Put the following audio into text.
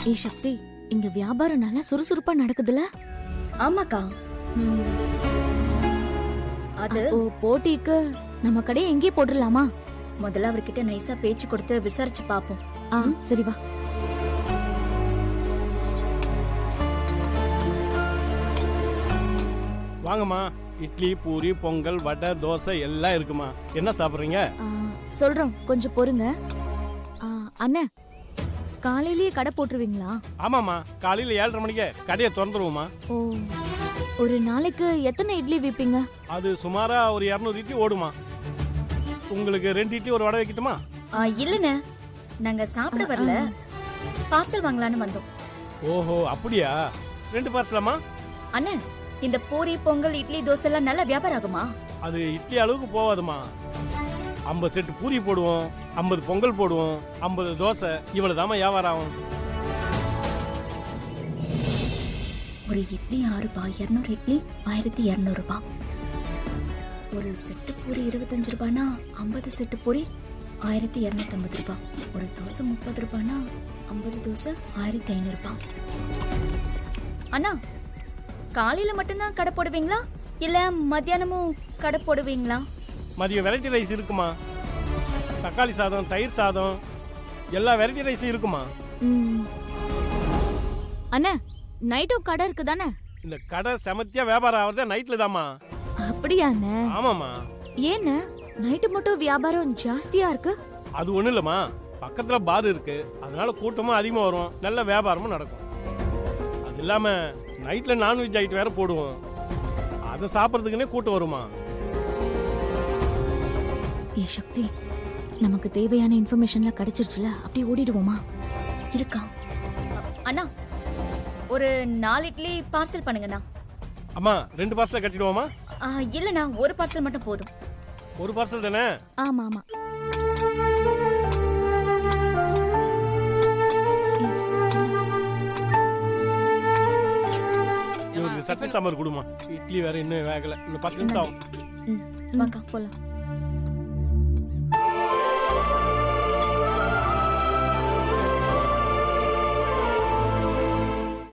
ஏய் சக்தி, இங்க வியாபாரம் நல்லா சுறுசுறுப்பா நடக்குதுல? ஆமாக்கா. அது போட்டிக்கு நம்ம கடையை எங்கே போட்டுடலாமா? முதல்ல அவர்கிட்ட நைஸா பேச்சு கொடுத்து விசாரிச்சு பாப்போம். சரி வா. வாங்கம்மா, இட்லி, பூரி, பொங்கல், வடை, தோசை எல்லாம் இருக்குமா. என்ன சாப்பிடுறீங்க? சொல்றோம், கொஞ்சம் பொறுங்க. அண்ணே, காலையிலேயே கடை போட்டுருவீங்களா? ஆமாம்மா, காலையில 7:30 மணிக்கு கடையை திறந்துருவோமா. ஓ, ஒரு நாளைக்கு எத்தனை இட்லி விப்பீங்க? அது சுமாரா ஒரு 200 இட்லி ஓடுமா. உங்களுக்கு 2 இட்லி ஒரு வடை வைக்கட்டுமா? இல்லண்ணே, நாங்க சாப்பிட வரல, பார்சல் வாங்கலான்னு வந்தோம். ஓஹோ, அப்படியா? 2 பார்சலாமா? அண்ணே, இந்த பூரி, பொங்கல், இட்லி, தோசை எல்லாம் நல்ல வியாபாரம் ஆகுமா? அது இட்லி அளவுக்கு போவாதுமா. 50 செட்டு பூரி போடுவோம், 50 பொங்கல் போடுவோம், 50 தோசை, இவ்வளவுதாமா வியாபாரம் ஆகும். ஒரு இட்லி 6 ரூபாய், 200 இட்லி 1200 ரூபாய். ஒரு செட்டு பூரி 25 ரூபாய்னா 50 செட்டு பூரி 1250 ரூபாய். ஒரு தோசை 30 ரூபாய்னா 50 தோசை 1500 ரூபாய். அண்ணா, காலையில மட்டும்தான் கடை போடுவீங்களா இல்ல மத்தியானமும் கடை போடுவீங்களா? மதியம் வெரைட்டி ரைஸ் இருக்குமா. தக்காளி சாதம், தயிர் சாதம், எல்லா வெரைட்டி ரைஸும் இருக்குமா. அண்ணா, நைட்டும் கடை இருக்கு தானே? இந்த கடை செமத்தியா வியாபாரம் ஆகுறதே நைட்ல தாமா. அப்படியாண்ணே? ஆமாமா. ஏன்னு நைட்டு மட்டும் வியாபாரம் ஜாஸ்தியா இருக்கு? அது ஒண்ணு இல்லம்மா, பக்கத்துல பார் இருக்கு, அதனால கூட்டமும் அதிகமா வரும், நல்ல வியாபாரமும் நடக்கும். அது இல்லாம நைட்ல நான்வெஜ் ஐட்டம் வேற போடுவோம், அதை சாப்பிட்றதுக்குன்னே கூட்டம் வருமா. ஏ சக்தி, நமக்கு தேவையான இன்ஃபர்மேஷன்லாம் கிடைச்சிருச்சுல, அப்படியே ஓடிடுவோமா? இருக்கா? அண்ணா, ஒரு 4 இட்லி பார்சல் பண்ணுங்கண்ணா. அம்மா, 2 பார்சல் கட்டிடுவோமா? இல்லண்ணா, ஒரு பார்சல் மட்டும் போதும். ஒரு பார்சல் தானே? ஆமா ஆமா. இவருக்கு சட்னி சாம்பார் கொடுமா. இட்லி வேற இன்னும் வேகல, இன்னும் 10 நிமிஷம் ஆகும். வாங்க போலாம்.